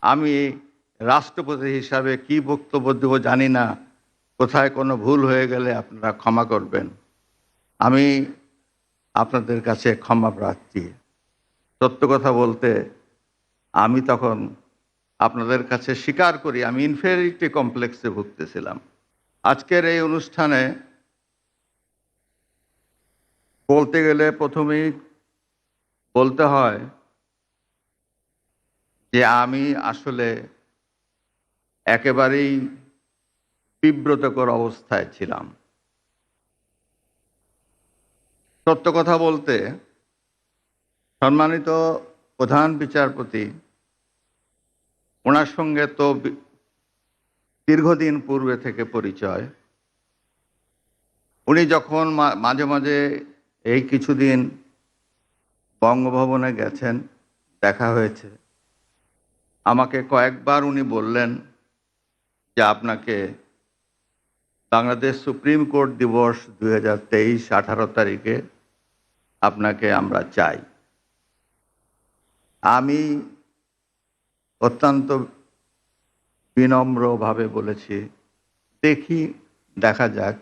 আমি রাষ্ট্রপতি হিসাবে কি বক্তব্য দেব জানি না। কোথায় কোনো ভুল হয়ে গেলে আপনারা ক্ষমা করবেন। আমি আপনাদের কাছে ক্ষমা প্রার্থী। সত্য কথা বলতে আমি তখন আপনাদের কাছে স্বীকার করি আমি ইনফেরিটি কমপ্লেক্সে ভুগতেছিলাম। আজকের এই অনুষ্ঠানে বলতে গেলে প্রথমেই বলতে হয় যে আমি আসলে একেবারেই বিব্রতকর অবস্থায় ছিলাম। সত্য কথা বলতে সম্মানিত প্রধান বিচারপতি, ওনার সঙ্গে তো দীর্ঘদিন পূর্বে থেকে পরিচয়। উনি যখন মাঝে মাঝে এই কিছুদিন বঙ্গভবনে গেছেন, দেখা হয়েছে, আমাকে কয়েকবার উনি বললেন যে আপনাকে বাংলাদেশ সুপ্রিম কোর্ট দিবস 2023 18 তারিখে আপনাকে আমরা চাই। আমি অত্যন্ত বিনম্রভাবে বলেছি দেখি, দেখা যাক।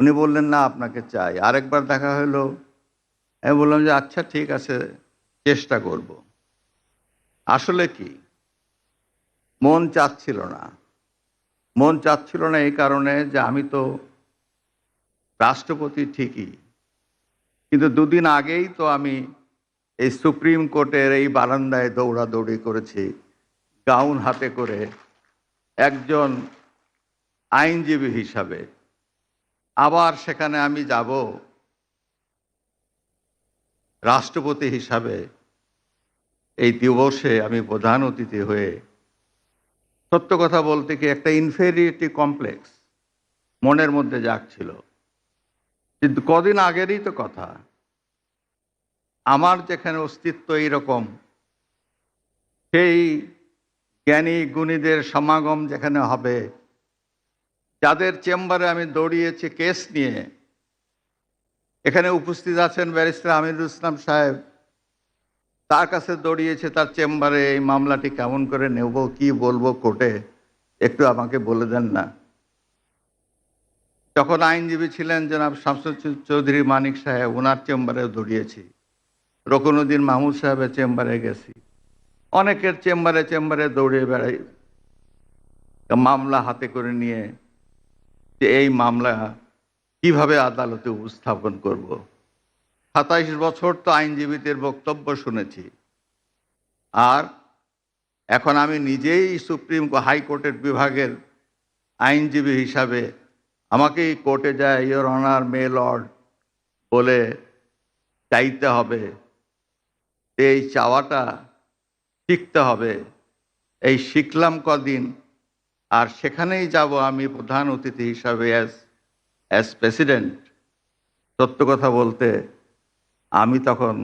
উনি বললেন না, আপনাকে চাই। আরেকবার দেখা হলো, আমি বললাম যে আচ্ছা ঠিক আছে, চেষ্টা করব। আসলে কি মন চাচ্ছিল না। মন চাচ্ছিল না এই কারণে যে আমি তো রাষ্ট্রপতি ঠিকই, কিন্তু দুদিন আগেই তো আমি এই সুপ্রিম কোর্টের এই বারান্দায় দৌড়াদৌড়ি করেছি গাউন হাতে করে একজন আইনজীবী হিসাবে। আবার সেখানে আমি যাব রাষ্ট্রপতি হিসাবে। এই দিবসে আমি প্রধান অতিথি হয়ে, সত্য কথা বলতে কি একটা ইনফেরিয়রিটি কমপ্লেক্স মনের মধ্যে জাগছিল। কিন্তু কদিন আগেরই তো কথা, আমার যেখানে অস্তিত্ব এইরকম, সেই জ্ঞানী গুণীদের সমাগম যেখানে হবে, যাদের চেম্বারে আমি দৌড়িয়েছি কেস নিয়ে, এখানে উপস্থিত আছেন ব্যারিস্টার আমিরুল ইসলাম সাহেব, তার কাছে দৌড়িয়েছে তার চেম্বারে এই মামলাটি কেমন করে নেব, কি বলবো কোর্টে, একটু আমাকে বলে দেন না। যখন আইনজীবী ছিলেন জনাব শামসুল চৌধুরী মানিক সাহেব, ওনার চেম্বারে দৌড়িয়েছি। রকুনুদ্দিন মাহমুদ সাহেবের চেম্বারে গেছি, অনেকের চেম্বারে চেম্বারে দৌড়ে বেড়াই মামলা হাতে করে নিয়ে, যে এই মামলা কিভাবে আদালতে উপস্থাপন করব। 27 বছর তো আইনজীবীদের বক্তব্য শুনেছি, আর এখন আমি নিজেই সুপ্রিম হাইকোর্টের বিভাগের আইনজীবী হিসাবে আমাকেই কোর্টে যায় ইয়োর অনার মে লর্ড বলে চাইতে হবে। এই চাওয়াটা শিখতে হবে। এই শিখলাম কদিন, আর সেখানেই যাব আমি প্রধান অতিথি হিসাবে অ্যাজ প্রেসিডেন্ট। সত্য কথা বলতে আমি তখন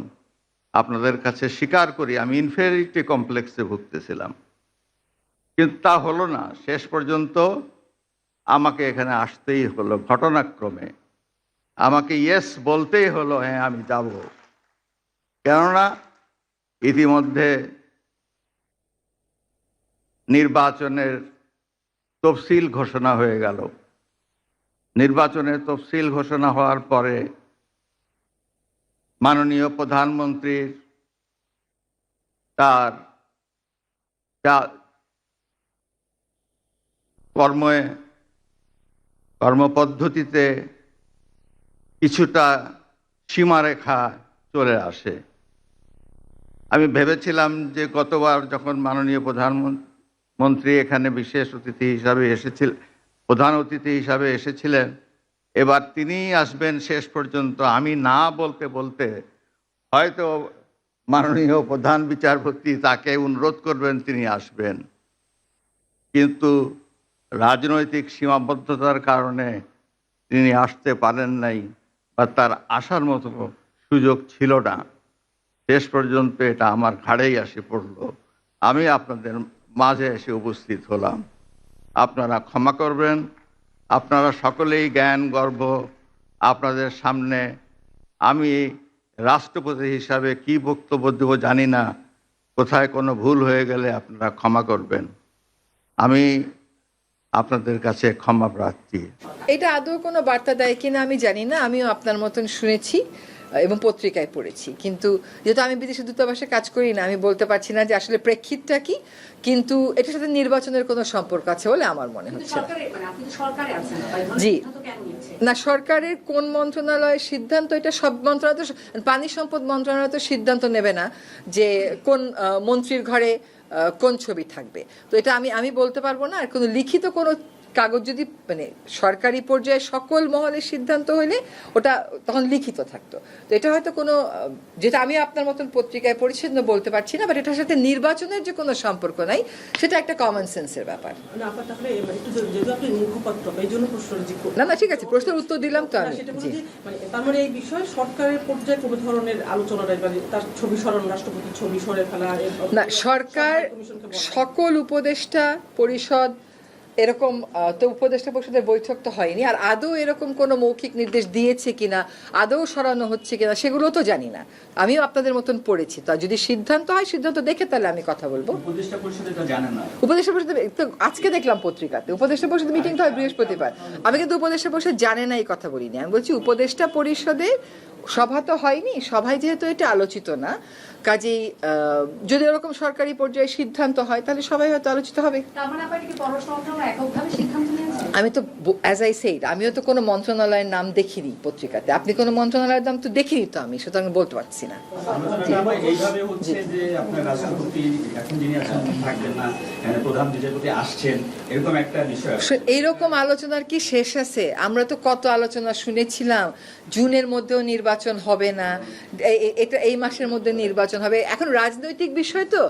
আপনাদের কাছে স্বীকার করি আমি ইনফেরিয়রিটি কমপ্লেক্সে ভুগতেছিলাম, কিন্তু তা হলো না। শেষ পর্যন্ত আমাকে এখানে আসতেই হলো, ঘটনাক্রমে আমাকে ইয়েস বলতেই হলো, হ্যাঁ আমি যাব। কেননা ইতিমধ্যে নির্বাচনের তফসিল ঘোষণা হয়ে গেল। নির্বাচনের তফসিল ঘোষণা হওয়ার পরে মাননীয় প্রধানমন্ত্রীর তার কর্মপদ্ধতিতে কিছুটা সীমারেখা চলে আসে। আমি ভেবেছিলাম যে গতবার যখন মাননীয় প্রধানমন্ত্রী এখানে বিশেষ অতিথি হিসাবে এসেছিলেন, প্রধান অতিথি হিসাবে এসেছিলেন, এবার তিনিই আসবেন শেষ পর্যন্ত। আমি না বলতে বলতে হয়তো মাননীয় প্রধান বিচারপতি তাকে অনুরোধ করবেন, তিনি আসবেন। কিন্তু রাজনৈতিক সীমাবদ্ধতার কারণে তিনি আসতে পারেন নাই, বা তার আসার মতো সুযোগ ছিল না। শেষ পর্যন্ত এটা আমার ঘাড়েই এসে পড়ল। আমি আপনাদের মাঝে এসে উপস্থিত হলাম। আপনারা ক্ষমা করবেন। আপনারা সকলেই জ্ঞান গর্ব। আপনাদের সামনে আমি রাষ্ট্রপতি হিসাবে কি বক্তব্য দেব জানি না। কোথায় কোনো ভুল হয়ে গেলে আপনারা ক্ষমা করবেন। আমি আপনাদের কাছে ক্ষমা প্রার্থী। এটা আদৌ কোনো বার্তা দেয় কিনা আমি জানি না, আমিও আপনার মতন শুনেছি এবং পত্রিকায় পড়েছি, কিন্তু যেহেতু আমি বিদেশি দূতাবাসে কাজ করি না, আমি বলতে পারছি না যে আসলে প্রেক্ষিতটা কি, কিন্তু এটার সাথে নির্বাচনের কোনো সম্পর্ক আছে বলে আমার মনে হচ্ছে জি না। সরকারের কোন মন্ত্রণালয়ের সিদ্ধান্ত, এটা সব মন্ত্রণালয় তো, পানি সম্পদ মন্ত্রণালয় তো সিদ্ধান্ত নেবে না যে কোন মন্ত্রীর ঘরে কোন ছবি থাকবে। তো এটা আমি বলতে পারবো না। আর কোনো লিখিত কোনো কাগজ যদি মানে সরকারি পর্যায়ে সকল মহলের সিদ্ধান্ত হলে ওটা তখন লিখিত থাকতো। তো এটা হয়তো কোনো, যেটা আমি আপনার মতন পত্রিকায় পড়েছি বলতে পারছি না, বাট এটার সাথে নির্বাচনের যে কোনো সম্পর্ক নাই, সেটা একটা কমন সেন্সের ব্যাপার। না না ঠিক আছে, প্রশ্নের উত্তর দিলাম তো আমি। তার মানে এই বিষয়ে সরকারের পর্যায়ে কোনো ধরনের আলোচনা, তার ছবি সরানো, রাষ্ট্রপতির ছবি সরে ফেলা না, সরকার সকল উপদেষ্টা পরিষদ এরকম তো উপদেষ্টা পরিষদের বৈঠক তো হয়নি, আর আদৌ এরকম কোনো মৌখিক নির্দেশ দিয়েছে কিনা, আদৌ সরানো হচ্ছে কিনা, সেগুলো তো জানি না। আমিও আপনাদের মতন পড়েছি, তা যদি সিদ্ধান্ত হয় সিদ্ধান্ত দেখে তাহলে আমি কথা বলবো। উপদেষ্টা পরিষদ এটা জানেন না? উপদেষ্টা পরিষদ তো আজকে দেখলাম পত্রিকাতে, উপদেষ্টা পরিষদ মিটিং তো হয় বৃহস্পতিবার। আমি কিন্তু উপদেষ্টা পরিষদ জানে না এই কথা বলিনি, আমি বলছি উপদেষ্টা পরিষদে সভা তো হয়নি, সভায় যেহেতু এটা আলোচিত না, কাজেই যদি এরকম সরকারি পর্যায়ে সিদ্ধান্ত হয় তাহলে সবাই হয়তো আলোচিত হবে। আমি তো অ্যাজ আই সেইড, আমিও তো কোনো মন্ত্রণালয়ের নাম দেখিনি পত্রিকাতে, আপনি কোনো মন্ত্রণালয়ের নাম তো দেখিনি তো আমি, সুতরাং বলতে পারছি না। এইভাবে হচ্ছে যে আপনার রাষ্ট্রপতি এখন যিনি আছেন থাকবেন না, প্রধান বিচারপতি আসছেন, এরকম একটা বিষয়। এইরকম আলোচনার কি শেষ আছে? আমরা তো কত আলোচনা শুনেছিলাম, জুনের মধ্যেও নির্বাচন হবে না, এটা এই মাসের মধ্যে নির্বাচন হবে। এখন রাজনৈতিক বিষয় তো,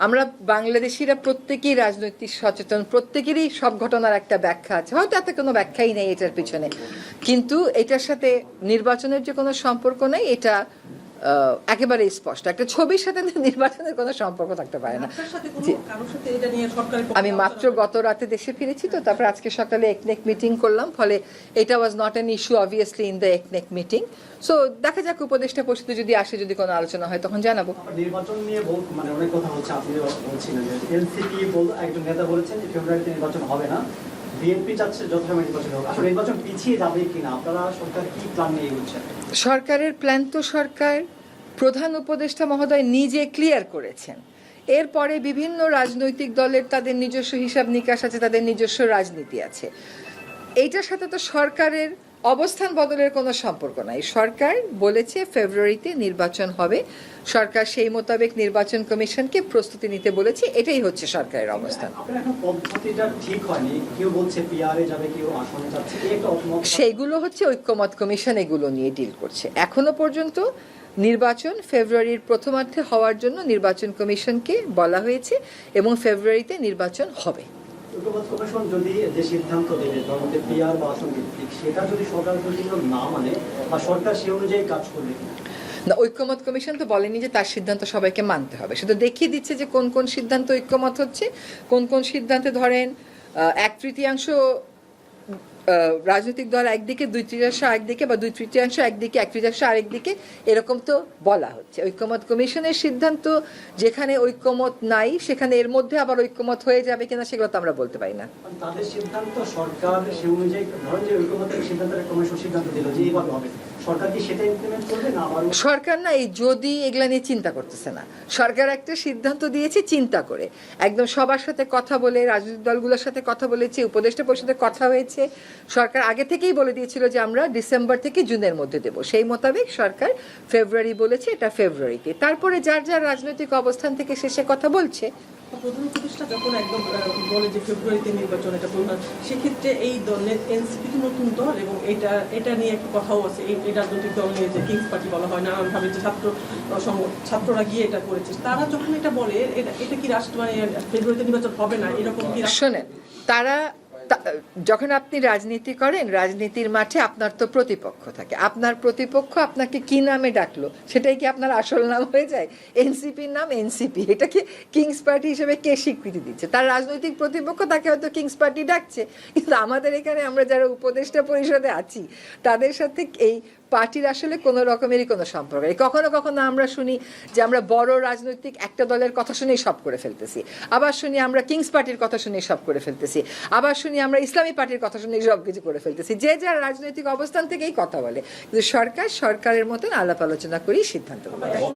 আমরা বাংলাদেশিরা প্রত্যেকেই রাজনৈতিক সচেতন, প্রত্যেকেরই সব ঘটনার একটা ব্যাখ্যা আছে, হয়তো এত কোনো ব্যাখ্যাই নেই এটার পিছনে, কিন্তু এটার সাথে নির্বাচনের যে কোনো সম্পর্ক নেই, এটা একেবারে স্পষ্ট। একটা ছবির সাথে নির্বাচনের কোনো সম্পর্ক থাকতে পারে না। আমি মাত্র গত রাতে দেশে ফিরেছি তো, তারপর আজকে সকালে একনেক মিটিং করলাম, ফলে এটা was not an issue obviously in the একনেক মিটিং। সো দেখা যাক উপদেষ্টা পরিষদে যদি আসে, যদি কোনো আলোচনা হয় তখন জানাবো। নির্বাচন নিয়ে মানে অনেক কথা হচ্ছে, আপনি বলছিলেন যে এনসিপি একজন নেতা বলেছেন যে ফেব্রুয়ারিতে নির্বাচন হবে না, বিএনপি চাচ্ছে যথাসময়ে নির্বাচন হবে। আসলে নির্বাচন পিছিয়ে যাবে কিনা, আপনারা সরকার কি প্ল্যান নিয়ে এগোচ্ছেন? সরকারের প্ল্যান তো সরকার প্রধান উপদেষ্টা মহোদয় নিজে ক্লিয়ার করেছেন। এরপরে বিভিন্ন রাজনৈতিক দলের তাদের নিজস্ব হিসাব নিকাশ আছে, তাদের নিজস্ব রাজনীতি আছে। এইটার সাথে তো সরকারের অবস্থান বদলের কোনো সম্পর্ক নাই। সরকার বলেছে ফেব্রুয়ারিতে নির্বাচন হবে, সরকার সেই মোতাবেক নির্বাচন কমিশনকে প্রস্তুতি নিতে বলেছে, এটাই হচ্ছে সরকারের অবস্থান। সেইগুলো হচ্ছে ঐক্যমত কমিশন এগুলো নিয়ে ডিল করছে। এখনো পর্যন্ত নির্বাচন ফেব্রুয়ারির প্রথমার্ধে হওয়ার জন্য নির্বাচন কমিশনকে বলা হয়েছে এবং ফেব্রুয়ারিতে নির্বাচন হবে। যদি যে সিদ্ধান্ত দেবে পিআর বা আসন ভিত্তিক, সেটা যদি সরকার না মানে বা সরকার সে অনুযায়ী কাজ করবে না, ঐক্যমত কমিশন তো বলেনি যে তার সিদ্ধান্ত সবাইকে মানতে হবে, শুধু দেখিয়ে দিচ্ছে যে কোন কোন সিদ্ধান্ত ঐক্যমত হচ্ছে, কোন কোন সিদ্ধান্তে ধরেন 1/3 রাজনৈতিক দল একদিকে, 2/3 একদিকে, বা 2/3 একদিকে, 1/3 আরেকদিকে, এরকম তো বলা হচ্ছে। ঐক্যমত কমিশনের সিদ্ধান্ত যেখানে ঐক্যমত নাই, সেখানে এর মধ্যে আবার ঐক্যমত হয়ে যাবে কিনা সেগুলো তো আমরা বলতে পারি না। তাদের সিদ্ধান্ত সরকার সে অনুযায়ী, ধরেন যে ঐক্যমতের সিদ্ধান্তের কমিশন সিদ্ধান্ত দিল যে এইভাবে হবে, সরকার কি সেটা ইমপ্লিমেন্ট করবে না? সরকার না এই যদি এগুলা নিয়ে চিন্তা করতেছে না, সরকার একটা সিদ্ধান্ত দিয়েছে চিন্তা করে, একদম সবার সাথে কথা বলে, রাজনৈতিক দলগুলোর সাথে কথা বলেছে, উপদেষ্টা পরিষদে কথা হয়েছে। সরকার আগে থেকেই বলে দিয়েছিল যে আমরা ডিসেম্বর থেকে জুনের মধ্যে দেব, সেই মোতাবেক সরকার ফেব্রুয়ারি বলেছে, এটা ফেব্রুয়ারিতে। তারপরে যার যার রাজনৈতিক অবস্থান থেকে শেষে কথা বলছে। প্রধান উপদেষ্টা যখন একদম বলে যে ফেব্রুয়ারিতে নির্বাচন, এটা প্রধান, সেক্ষেত্রে এই দলের এনসিপি নতুন দল এবং এটা নিয়ে একটা কথাও আছে, এই রাজনৈতিক দল নিয়ে যে কিংস পার্টি বলা হয় নানানভাবে, যে ছাত্ররা গিয়ে এটা করেছে, তারা যখন এটা বলে এটা কি রাষ্ট্র মানে ফেব্রুয়ারিতে নির্বাচন হবে না এরকম কি? শোনেন, তারা যখন আপনি রাজনীতি করেন, রাজনীতির মাঠে আপনার তো প্রতিপক্ষ থাকে, আপনার প্রতিপক্ষ আপনাকে কি নামে ডাকলো সেটাই কি আপনার আসল নাম হয়ে যায়? এনসিপির নাম এনসিপি, এটাকে কিংস পার্টি হিসেবে কে স্বীকৃতি দিচ্ছে? তার রাজনৈতিক প্রতিপক্ষ তাকে হয়তো কিংস পার্টি ডাকছে, কিন্তু আমাদের এখানে আমরা যারা উপদেষ্টা পরিষদে আছি তাদের সাথে এই পার্টির আসলে কোনো রকমেরই কোনো সম্পর্ক নেই। কখনো কখনো আমরা শুনি যে আমরা বড় রাজনৈতিক একটা দলের কথা শুনেই সব করে ফেলতেছি, আবার শুনি আমরা কিংস পার্টির কথা শুনেই সব করে ফেলতেছি, আবার শুনি আমরা ইসলামী পার্টির কথা শুনেই সব কিছু করে ফেলতেছি। যে যার রাজনৈতিক অবস্থান থেকেই কথা বলে, কিন্তু সরকারের মতন আলাপ আলোচনা করেই সিদ্ধান্ত নেয়।